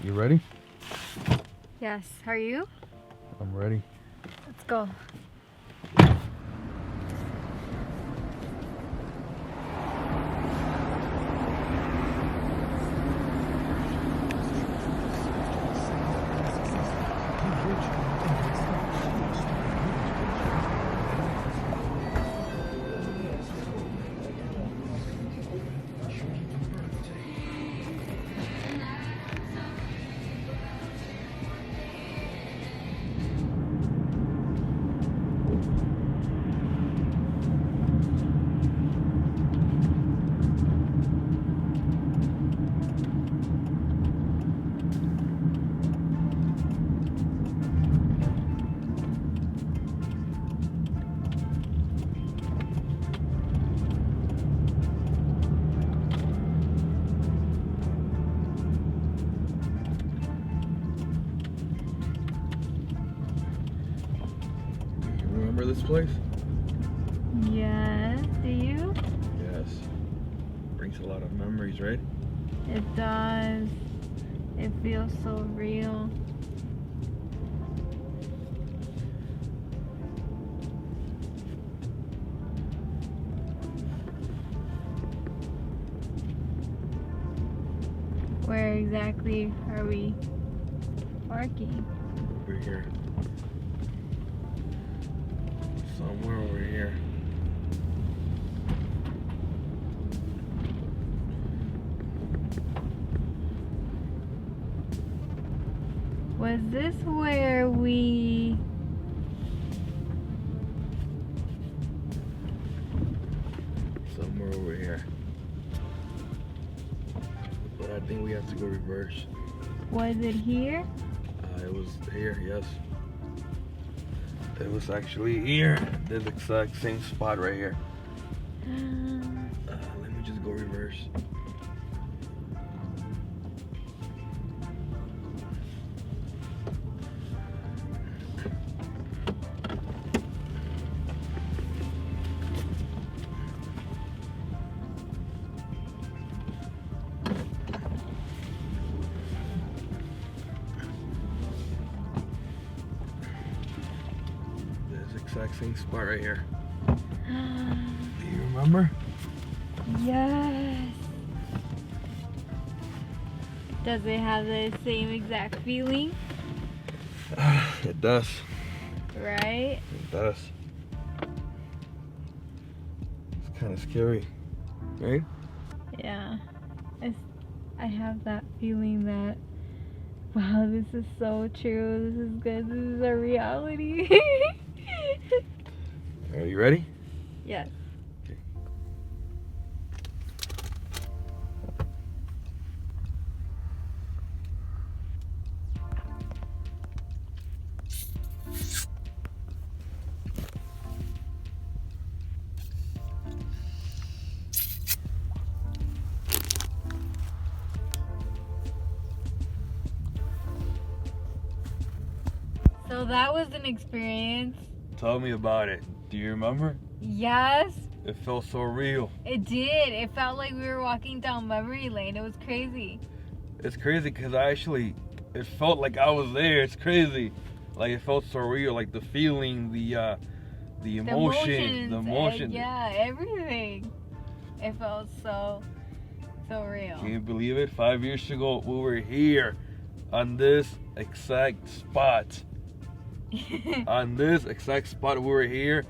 You ready? Yes. Are you? I'm ready. Let's go. You remember this place? Yes. Do you? Yes. Brings a lot of memories, right? It does. It feels so real. Where exactly are we parking? Over here. Somewhere over here. Was this where we... Somewhere over here. But I think we have to go reverse. Was it here? It was here, yes. It was actually here. The exact same spot right here. Let me just go reverse. This exact same spot right here. Do you remember? Yes. Does it have the same exact feeling? It does. Right? It does. It's kind of scary, right? Yeah. I have that feeling that, wow, this is so true. This is good. This is a reality. Are you ready? Yes. Okay. So that was an experience. Tell me about it. Do you remember? Yes, It felt so real. it did. It felt like we were walking down memory lane. It was crazy. It's crazy because it felt like I was there. It's crazy. Like it felt so real. Like the feeling, the emotion, the emotion. Yeah, everything. It felt so real. Can you believe it? 5 years ago, we were here on this exact spot. On this exact spot, we were here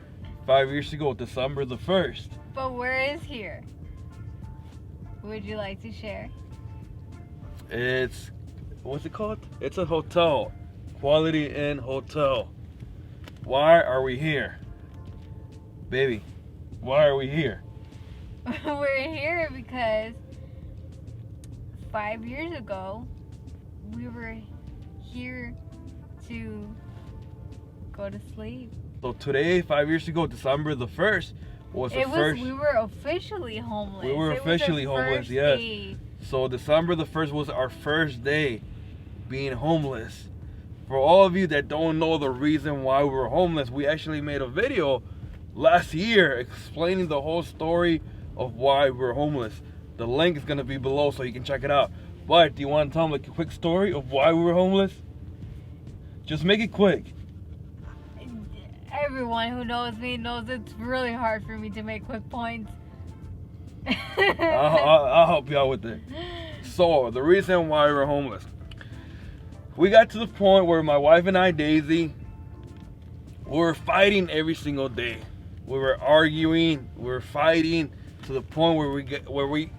5 years ago, December the 1st. But where is here? Would you like to share? It's, what's it called? It's a hotel. Quality Inn Hotel. Why are we here? Baby, why are we here? We're here because 5 years ago, we were here to go to sleep. So today, 5 years ago, December the 1st, was the first. We were officially homeless. We were It was our officially homeless, first yes. day. So December the 1st was our first day being homeless. For all of you that don't know the reason why we were homeless, we actually made a video last year explaining the whole story of why we were homeless. The link is going to be below so you can check it out. But do you want to tell them like a quick story of why we were homeless? Just make it quick. Everyone who knows me knows it's really hard for me to make quick points. I'll help you out with it. So, the reason why we were homeless. We got to the point where my wife and I, Daisy, we were fighting every single day. We were arguing, we were fighting to the point where we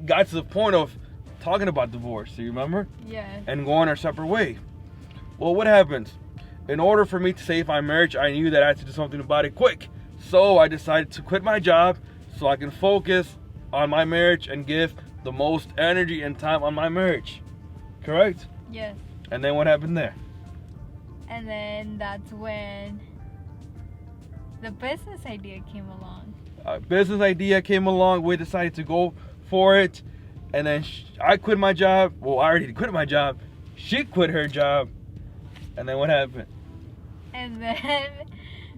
got to the point of talking about divorce. Do you remember? Yes. And going our separate way. Well, what happens? In order for me to save my marriage, I knew that I had to do something about it quick. So I decided to quit my job so I can focus on my marriage and give the most energy and time on my marriage. Correct? Yes. And then what happened there? And then that's when the business idea came along. A business idea came along. We decided to go for it. And then I quit my job. Well, I already quit my job. She quit her job. And then what happened? And then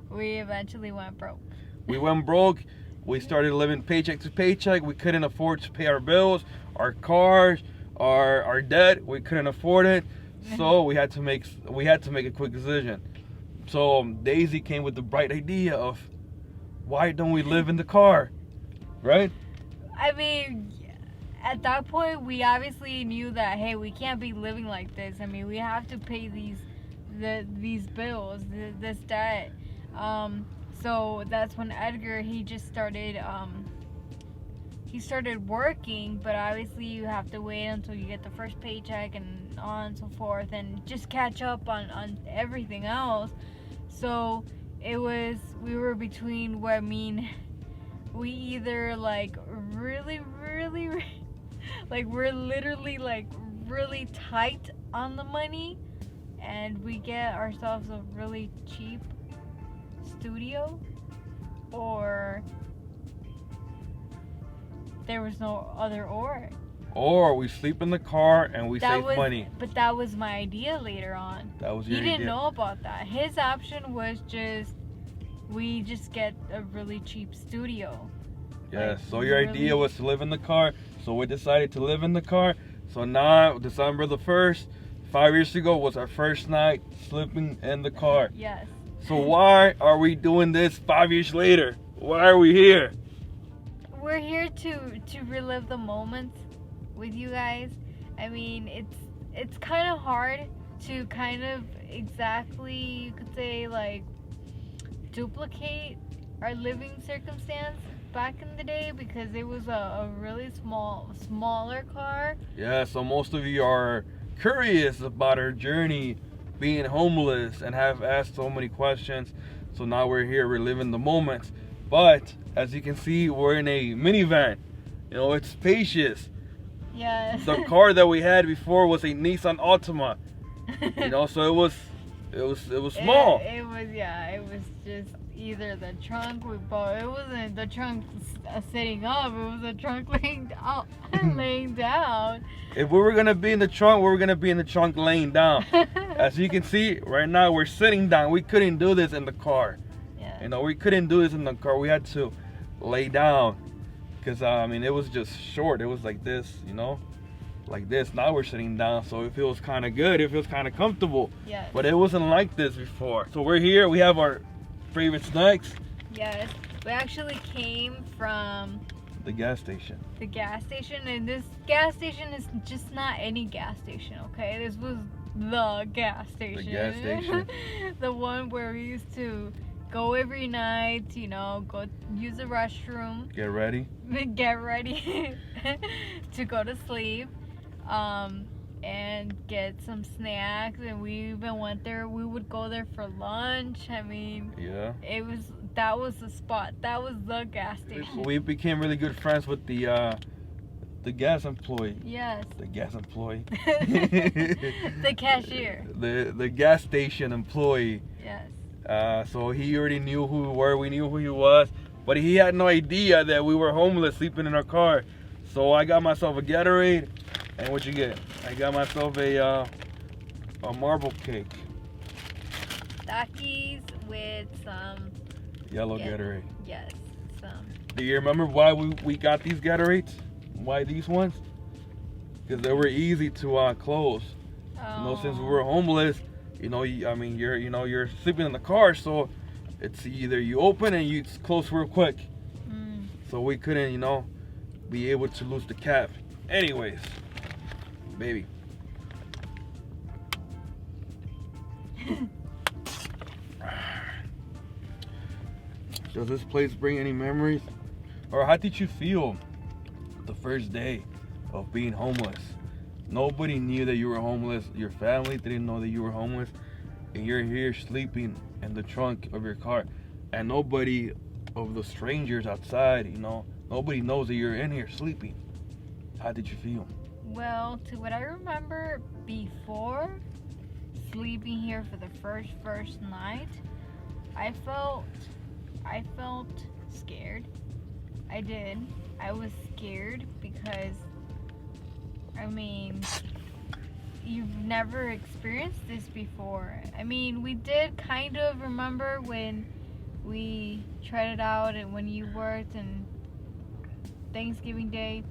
we eventually went broke. We went broke. We started living paycheck to paycheck. We couldn't afford to pay our bills, our cars, our debt. We couldn't afford it. So we had to make a quick decision. So Daisy came with the bright idea of, why don't we live in the car? Right? I mean, at that point, we obviously knew that, hey, we can't be living like this. I mean, we have to pay these bills, this debt. So that's when Edgar, he started working, but obviously you have to wait until you get the first paycheck and on and so forth, and just catch up on everything else. So we were between what I mean. We either like really like we're literally like really tight on the money and we get ourselves a really cheap studio, or there was no other or we sleep in the car and we save money. But that was my idea later on. That was your idea. He didn't know about that. His option was we just get a really cheap studio. Yes, so your idea was to live in the car, so we decided to live in the car. So now, December the 1st, 5 years ago, was our first night sleeping in the car. Yes. So why are we doing this 5 years later? Why are we here? We're here to relive the moments with you guys. I mean, it's kind of hard to kind of exactly, you could say, like, duplicate our living circumstance back in the day, because it was a really smaller car. Yeah, so most of you are curious about our journey being homeless and have asked so many questions. So now we're here reliving the moments. But as you can see, we're in a minivan. You know, it's spacious. Yes. The car that we had before was a Nissan Altima. You know, so it was small. It was just either the trunk we bought. It wasn't the trunk sitting up. It was the trunk laying down. If we were gonna be in the trunk, we were gonna be in the trunk laying down. As you can see, right now we're sitting down. We couldn't do this in the car. Yeah. You know, we couldn't do this in the car. We had to lay down because I mean, it was just short. It was like this, you know, like this. Now we're sitting down, so it feels kind of good. It feels kind of comfortable. Yes. But it wasn't like this before. So we're here. We have our favorite snacks. Yes. We actually came from The gas station. the gas station, and this gas station is just not any gas station, okay? This was the gas station. The gas station. The one where we used to go every night, you know, go use the restroom, Get ready. get ready to go to sleep, and get some snacks. And we even went there. We would go there for lunch. I mean, Yeah. that was the spot. That was the gas station. We became really good friends with the gas employee. Yes. The gas employee. The cashier. The gas station employee. Yes. So he already knew who we were. We knew who he was, but he had no idea that we were homeless, sleeping in our car. So I got myself a Gatorade, and what you get? I got myself a marble cake. Takis with some Yellow Gatorade. Yes. Some. Do you remember why we got these Gatorades? Why these ones? because they were easy to close. You know, since we were homeless, you know, you're sleeping in the car, so it's either you open and you close real quick. So we couldn't, you know, be able to lose the cap. Anyways, baby. Does this place bring any memories? Or how did you feel the first day of being homeless? Nobody knew that you were homeless. Your family didn't know that you were homeless. And you're here sleeping in the trunk of your car. And nobody of the strangers outside, you know, nobody knows that you're in here sleeping. How did you feel? Well, to what I remember before sleeping here for the first night, I felt scared. I did. I was scared because, I mean, you've never experienced this before. I mean, we did kind of remember when we tried it out and when you worked and Thanksgiving Day.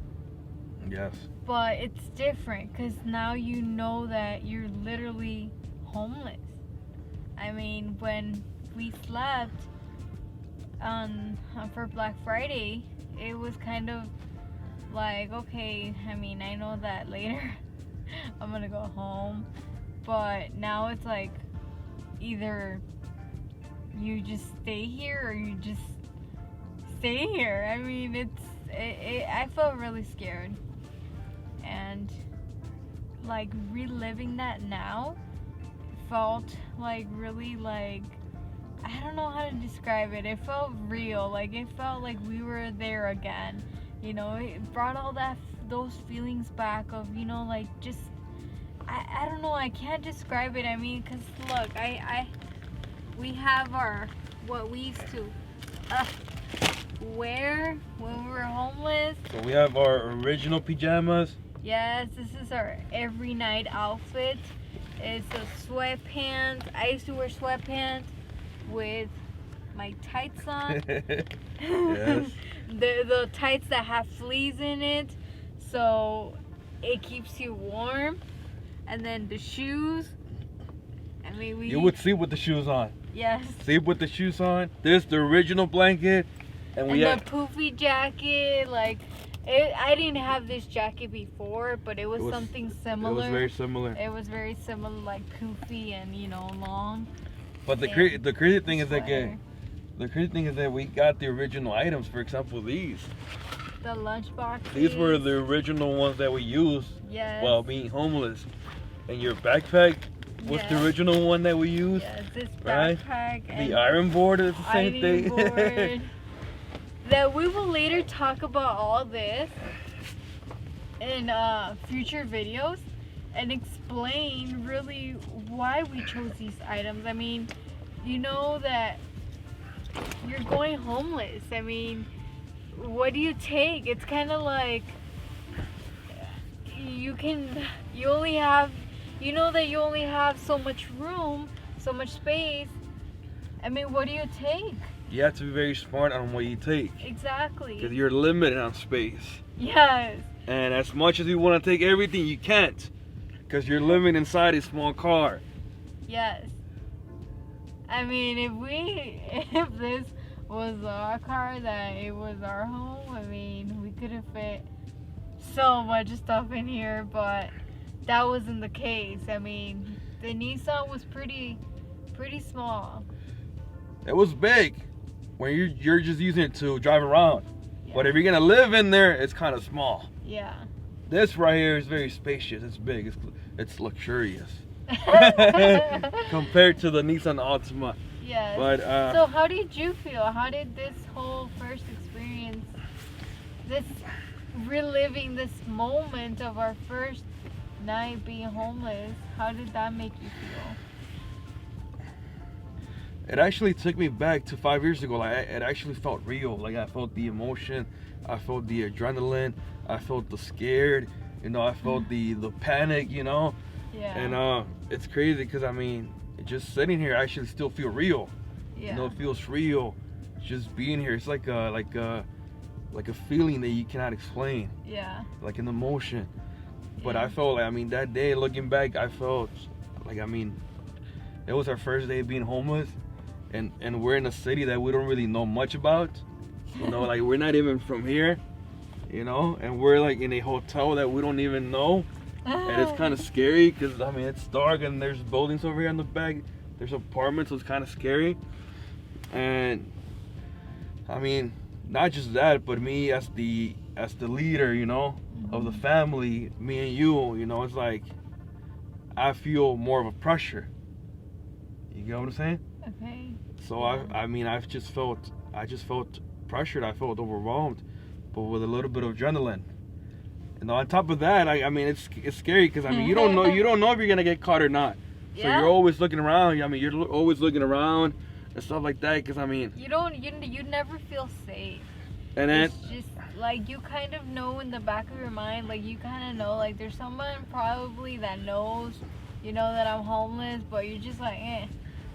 Yes. But it's different because now you know that you're literally homeless. I mean, when we slept for Black Friday, it was kind of like, okay, I mean, I know that later I'm gonna go home, but now it's like either you just stay here or you just stay here. I mean, I felt really scared, and like reliving that now felt like really, like, I don't know how to describe it. It felt real. Like, it felt like we were there again. You know, it brought all those feelings back of, you know, like, just, I don't know, I can't describe it. I mean, because look, we have what we used to wear when we were homeless. So we have our original pajamas. Yes, this is our every night outfit. It's a sweatpants. I used to wear sweatpants with my tights on. Yes. The tights that have fleas in it, so it keeps you warm. And then the shoes. I mean, you would sleep with the shoes on. Yes. Sleep with the shoes on. This the original blanket, and we the poofy jacket. Like, I didn't have this jacket before, but it was something similar. It was very similar. It was very similar, like poofy and, you know, long. But the crazy thing is that we got the original items. For example, these. The lunch boxes. These were the original ones that we used while being homeless. And your backpack was the original one that we used. Yes, this right? backpack. The iron board is the same thing. Board. That we will later talk about all this in future videos and explain really why we chose these items. I mean, you know that you're going homeless. I mean, what do you take? It's kind of like you only have so much room, so much space. I mean, what do you take? You have to be very smart on what you take. Exactly. Because you're limited on space. Yes. And as much as you want to take everything, you can't. Because you're living inside a small car. Yes. I mean, if this was our car, that it was our home, I mean, we could have fit so much stuff in here, but that wasn't the case. I mean, the Nissan was pretty small. It was big when you're just using it to drive around. Yeah. But if you're gonna live in there, it's kind of small. Yeah. This right here is very spacious. It's big. It's luxurious compared to the Nissan Altima. Yes. But so how did you feel? How did this whole first experience, this reliving this moment of our first night being homeless, how did that make you feel? It actually took me back to 5 years ago. Like, it actually felt real. Like, I felt the emotion, I felt the adrenaline, I felt the scared, you know, I felt the panic, you know. Yeah. And it's crazy because I mean, just sitting here, I actually still feel real. Yeah. You know, it feels real. Just being here, it's like a feeling that you cannot explain. Yeah. Like an emotion. But Yeah. I felt like, I mean, that day, looking back, I felt like, I mean, it was our first day being homeless, and we're in a city that we don't really know much about. You know, like, we're not even from here, you know, and we're like in a hotel that we don't even know. And it's kind of scary because, I mean, it's dark and there's buildings over here in the back. There's apartments, so it's kind of scary. And, I mean, not just that, but me as the leader, you know, of the family, me and you know, it's like I feel more of a pressure. You get what I'm saying? Okay. So Yeah. I mean, I just felt pressured. I felt overwhelmed, but with a little bit of adrenaline. And on top of that, I mean, it's scary because, I mean, you don't know if you're gonna get caught or not. So Yeah. you're always looking around. I mean, you're always looking around and stuff like that. Because, I mean, You never feel safe. and then It's just like you kind of know in the back of your mind, like you kind of know, like there's someone probably that knows, you know, that I'm homeless, but you're just like,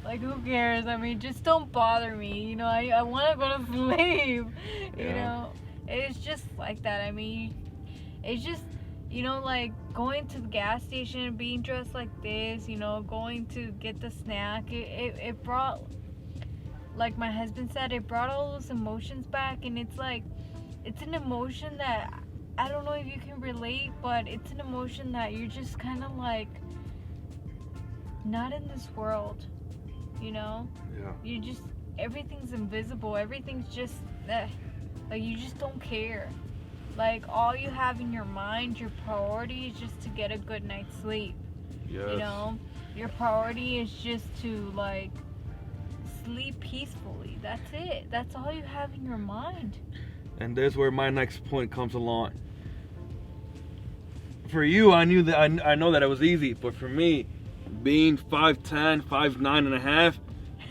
like who cares? I mean, just don't bother me. You know, I want to go to sleep. You Yeah. know, it's just like that. I mean, it's just, you know, like going to the gas station, being dressed like this, you know, going to get the snack. It brought, like my husband said, it brought all those emotions back, and it's like, it's an emotion that I don't know if you can relate, but it's an emotion that you're just kind of like not in this world, you know? yeah, You just, everything's invisible, everything's just, like you just don't care. Like all you have in your mind, your priority is just to get a good night's sleep, yes. you know? Your priority is just to like sleep peacefully. That's it. That's all you have in your mind. And there's where my next point comes along. For you, I knew that I know that it was easy, but for me, being 5'10", 5'9" and a half,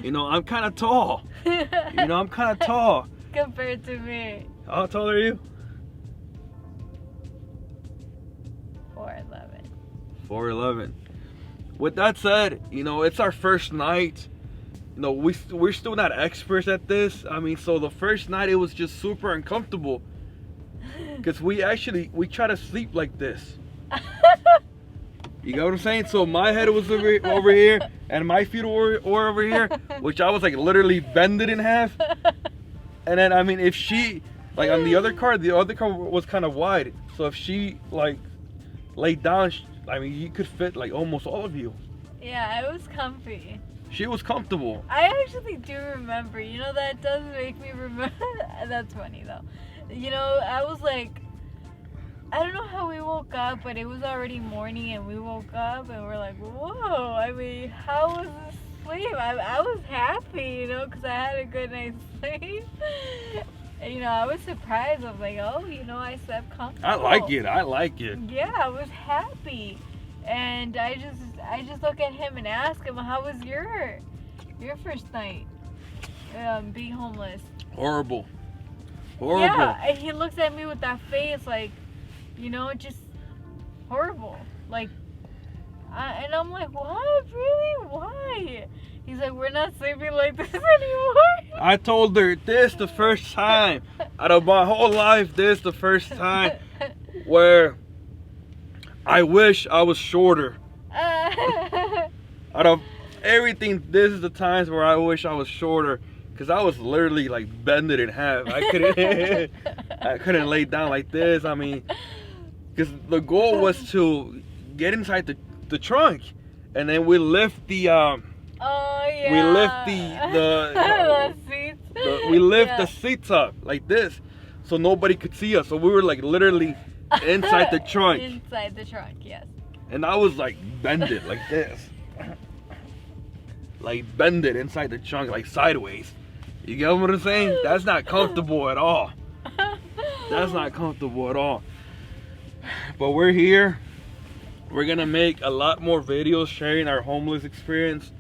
you know, I'm kind of tall. You know, I'm kind of tall. Compared to me. How tall are you? 4'11". 4'11". With that said, you know, it's our first night. You know, we're still not experts at this. I mean, so the first night it was just super uncomfortable because we try to sleep like this. You know what I'm saying? So my head was over here and my feet were over here, which I was like literally bended in half. And then, I mean, if she, like on the other car was kind of wide. So if she like laid down, I mean, you could fit like almost all of you. Yeah, it was comfy. She was comfortable. I actually do remember. You know, that does make me remember. That's funny though. You know, I was like, I don't know how we woke up, but it was already morning, and we woke up and we're like, whoa. I mean, how was this sleep? I was happy, you know, because I had a good night's sleep. And, you know, I was surprised. I was like, oh, you know, I slept comfortable. I like it. Yeah, I was happy. And I just look at him and ask him, how was your first night being homeless? Horrible. Yeah, and he looks at me with that face like, you know, just horrible. Like, and I'm like, what? Really? Why? He's like, we're not sleeping like this anymore. I told her this the first time out of my whole life. This the first time where I wish I was shorter. Out of everything, this is the times where I wish I was shorter, because I was literally like bended in half. I couldn't lay down like this. I mean, because the goal was to get inside the trunk, and then we lift the oh yeah. we lift the seats. we lift the seats up like this, so nobody could see us. So we were like literally inside the trunk. Inside the trunk, yes. And I was like bended like this. Like bended inside the trunk, like sideways. You get what I'm saying? That's not comfortable at all. That's not comfortable at all. But we're here. We're gonna make a lot more videos sharing our homeless experience.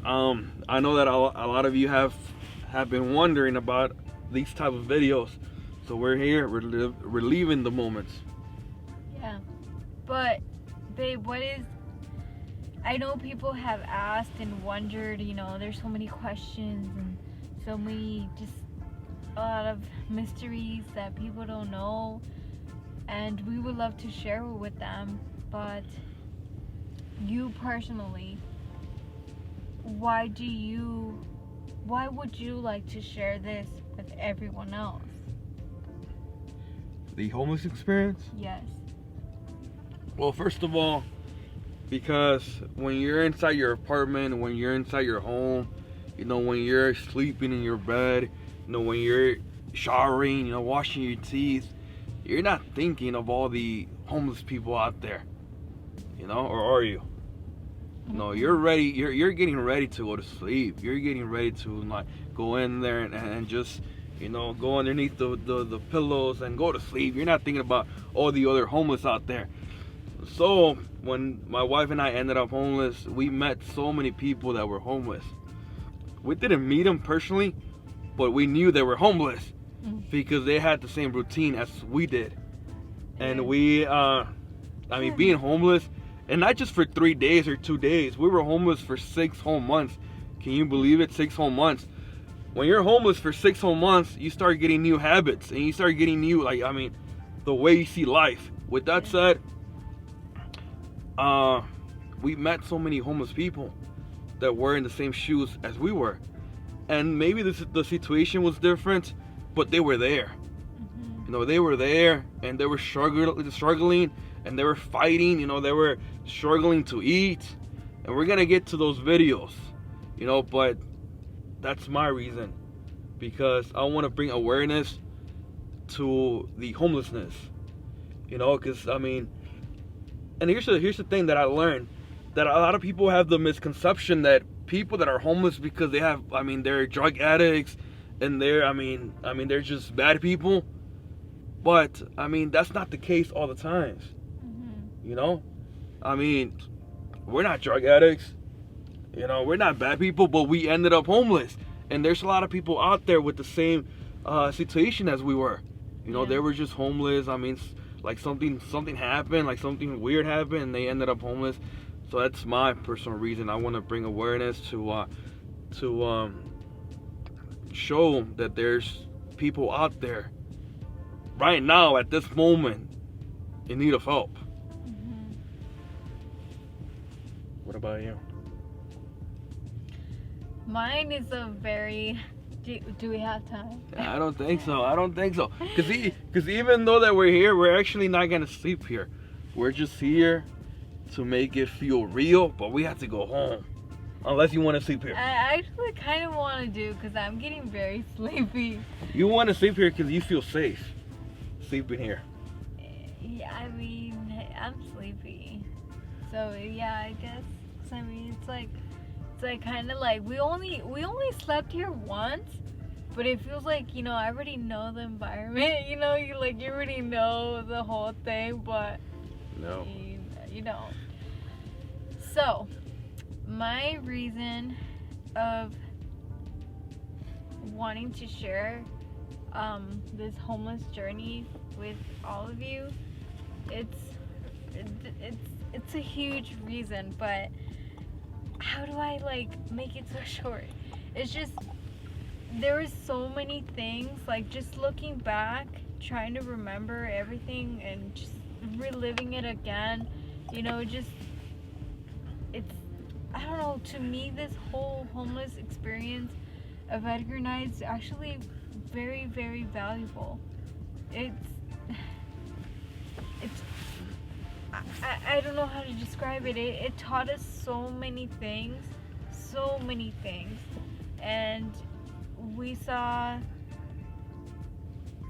I know that a lot of you have been wondering about these type of videos. So we're here, we're reliving the moments. Yeah. But, babe, I know people have asked and wondered, you know, there's so many questions and so many, just a lot of mysteries that people don't know. and we would love to share it with them. But you personally, why would you like to share this with everyone else? The homeless experience? Yes. Well, first of all, because when you're inside your apartment, when you're inside your home, when you're sleeping in your bed, when you're showering, washing your teeth, you're not thinking of all the homeless people out there, or are you? No, you're ready. You're getting ready to go to sleep. You're getting ready to go in there and just go underneath the pillows and go to sleep. You're not thinking about all the other homeless out there. So when my wife and I ended up homeless, we met so many people that were homeless. We didn't meet them personally, but we knew they were homeless because they had the same routine as we did. And we, being homeless, and not just for 3 days or 2 days, we were homeless for 6 whole months. Can you believe it? 6 whole months. When you're homeless for 6 whole months, you start getting new habits and you start getting new, the way you see life. With that said, we met so many homeless people that were in the same shoes as we were. And maybe the situation was different, but they were there. They were there and they were struggling and they were fighting, they were struggling to eat. And we're going to get to those videos, but that's my reason. Because I want to bring awareness to the homelessness, because, and here's the thing that I learned, that a lot of people have the misconception that people that are homeless because they have, they're drug addicts and they're just bad people. But, that's not the case all the times. We're not drug addicts. We're not bad people, but we ended up homeless. And there's a lot of people out there with the same situation as we were. They were just homeless. Something happened, something weird happened, and they ended up homeless. So that's my personal reason. I want to bring awareness to show that there's people out there right now at this moment in need of help. What about you? Mine is a very... Do we have time? I don't think so. Because even though that we're here, we're actually not going to sleep here. We're just here to make it feel real, but we have to go home. Unless you want to sleep here. I actually kind of want to do, because I'm getting very sleepy. You want to sleep here because you feel safe sleeping here. Yeah, I'm sleepy. So, yeah, I guess. It's kind of like we only slept here once, but it feels like I already know the environment. You already know the whole thing, but no, you don't. So my reason of wanting to share this homeless journey with all of you, it's a huge reason, but how do I make it so short? It's just there were so many things, just looking back, trying to remember everything and just reliving it again, I don't know, to me this whole homeless experience of Edgar Knight is actually very, very valuable. I don't know how to describe it. It taught us so many things, and we saw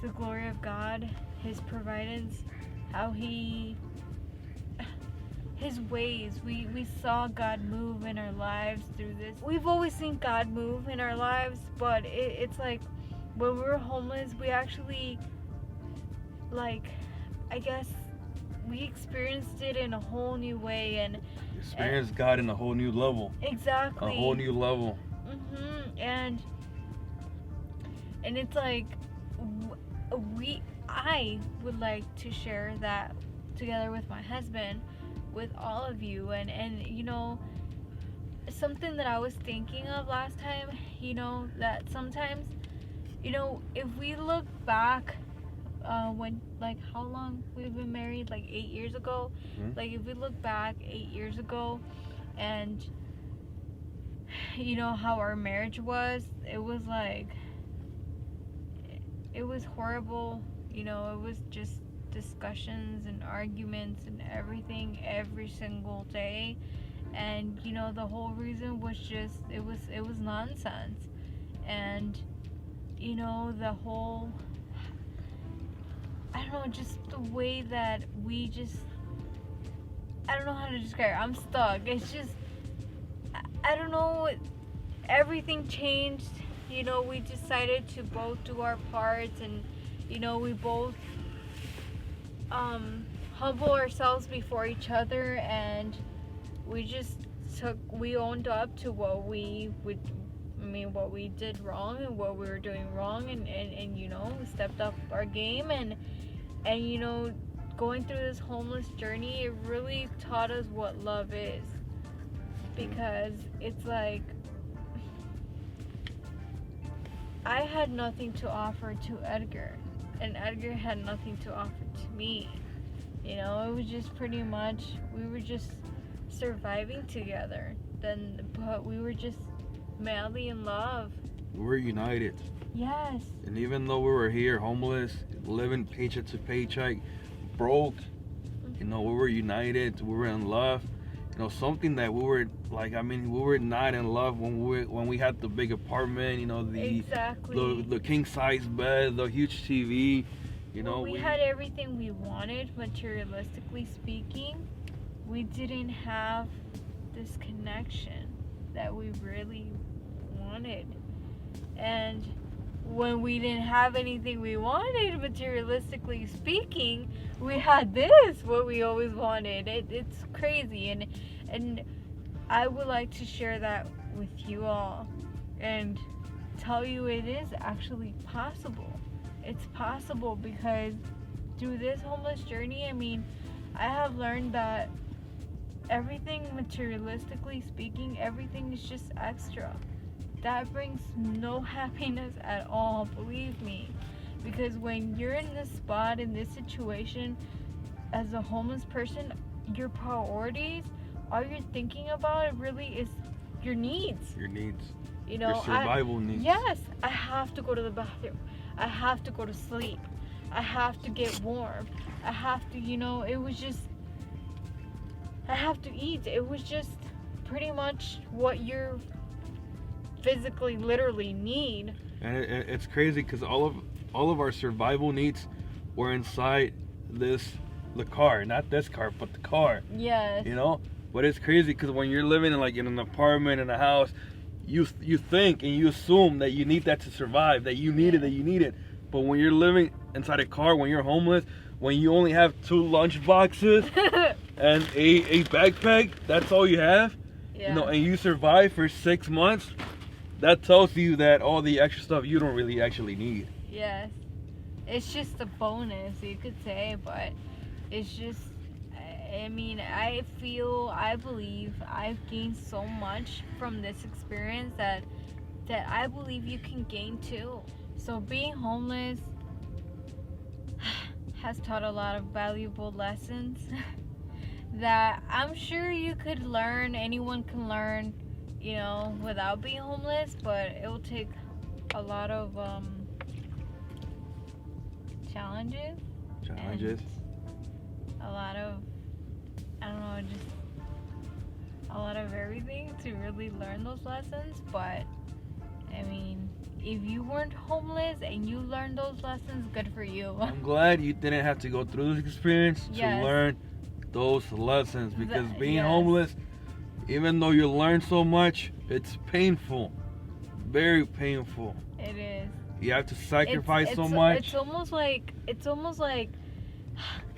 the glory of God, His providence, how His ways. We saw God move in our lives through this. We've always seen God move in our lives, but it's like when we were homeless, we actually, I guess, we experienced it in a whole new way and experienced God in a whole new level. Exactly. A whole new level. And it's like I would like to share that together with my husband, with all of you, and something that I was thinking of last time, that sometimes, if we look back when, like, how long we've been married, like 8 years ago. Mhm. Like, if we look back 8 years ago, and you know how our marriage was, it was like, it was horrible. You know, it was just discussions and arguments and everything every single day. And you know, the whole reason was just, it was nonsense. And you know, the whole, I don't know, just the way that we just, I don't know how to describe it. I'm stuck. It's just, I don't know, everything changed. You know, we decided to both do our parts, and you know, we both humble ourselves before each other, and we just we owned up to what we did wrong and what we were doing wrong, and you know, we stepped up our game, and you know, going through this homeless journey, it really taught us what love is, because it's like, I had nothing to offer to Edgar, and Edgar had nothing to offer to me. You know, it was just pretty much, we were just surviving together. But we were just madly in love. We were united. Yes. And even though we were here homeless, living paycheck to paycheck, broke, you know, we were united, we were in love. You know, something that we were like, I mean, we were not in love when we had the big apartment, you know, Exactly. the king size bed, the huge TV, you know. We had everything we wanted, materialistically speaking. We didn't have this connection that we really wanted. And when we didn't have anything we wanted, materialistically speaking, we had this, what we always wanted. It's crazy, and I would like to share that with you all and tell you it is actually possible. It's possible, because through this homeless journey, I mean, I have learned that everything, materialistically speaking, everything is just extra. That brings no happiness at all, believe me. Because when you're in this spot, in this situation, as a homeless person, your priorities, all you're thinking about really is your needs. Your needs. You know, your survival needs. Yes, I have to go to the bathroom. I have to go to sleep. I have to get warm. I have to, you know, it was just, I have to eat. It was just pretty much what you're physically, literally need. And it's crazy because all of our survival needs were inside the car, not this car, but the car. Yes. You know, but it's crazy because when you're living in an apartment, in a house, you think and you assume that you need that to survive, that you need it. But when you're living inside a car, when you're homeless, when you only have 2 lunch boxes and a backpack, that's all you have. Yeah. You know, and you survive for 6 months. That tells you that all the extra stuff you don't really actually need. Yes. It's just a bonus, you could say, but it's just, I mean, I believe I've gained so much from this experience that I believe you can gain too. So being homeless has taught a lot of valuable lessons that I'm sure you could learn, anyone can learn, you know, without being homeless, but it will take a lot of challenges, and a lot of, I don't know, just a lot of everything to really learn those lessons. But I mean, if you weren't homeless and you learned those lessons, good for you. I'm glad you didn't have to go through this experience to learn those lessons, because being homeless, even though you learn so much, it's painful, very painful. It is. You have to sacrifice so much. It's almost like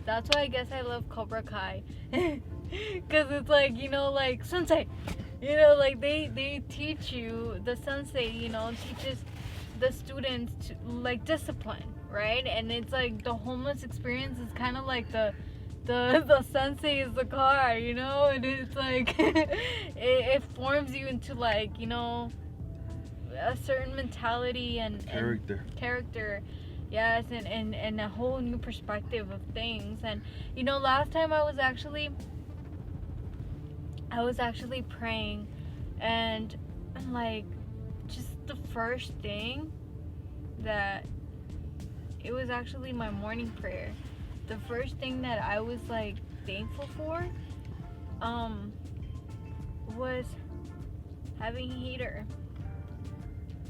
that's why I guess I love Cobra Kai, because it's like, you know, like sensei, you know, like they teach you, the sensei, you know, teaches the students to, like, discipline, right? And it's like the homeless experience is kind of like the sensei is the car, you know, and it's like it forms you into, like, you know, a certain mentality and character, Yes, and a whole new perspective of things. And last time I was actually praying, and like, just the first thing that it was actually my morning prayer. The first thing that I was like thankful for was having a heater.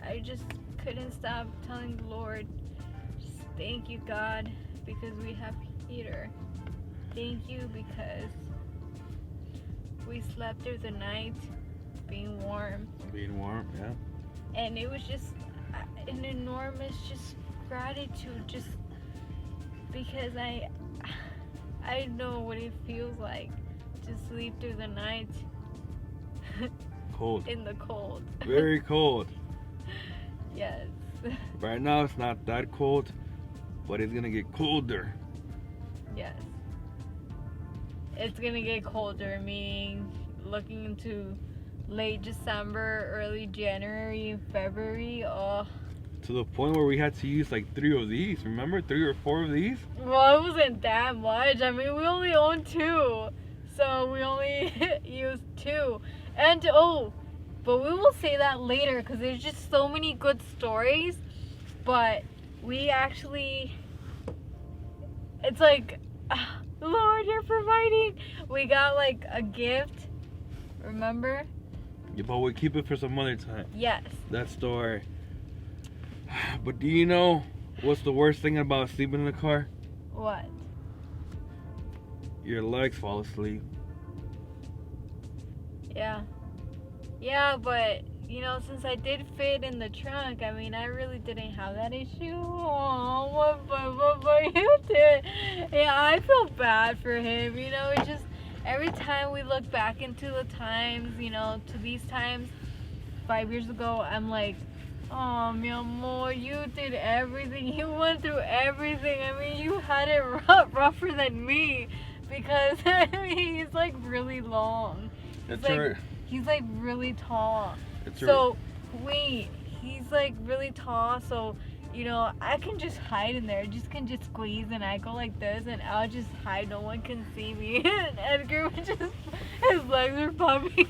I just couldn't stop telling the Lord, just thank you, God, because we have heater. Thank you because we slept through the night being warm. Being warm, yeah. And it was just an enormous just gratitude, just because I know what it feels like to sleep through the night Cold. in the cold. Very cold. Yes. Right now it's not that cold, but it's gonna get colder. Yes. It's gonna get colder, meaning looking into late December, early January, February. Oh. To the point where we had to use like 3 of these. Remember, 3 or 4 of these? Well, it wasn't that much. I mean, we only own 2, so we only used 2. And but we will say that later because there's just so many good stories. But we actually, it's like, Lord, you're providing. We got like a gift. Remember? Yeah, but we'll keep it for some other time. Yes. That story. But do you know what's the worst thing about sleeping in the car? What? Your legs fall asleep. Yeah. Yeah, but since I did fit in the trunk, I mean, I really didn't have that issue. Oh, but you did. Yeah, I feel bad for him. It's just every time we look back into the times, to these times 5 years ago, I'm like, oh, mi amor, you did everything. You went through everything. I mean, you had it rougher than me because, I mean, he's like really long. He's like really tall. He's like really tall, so I can just hide in there. Can just squeeze, and I go like this, and I'll just hide. No one can see me. And Edgar would just, his legs are pumping.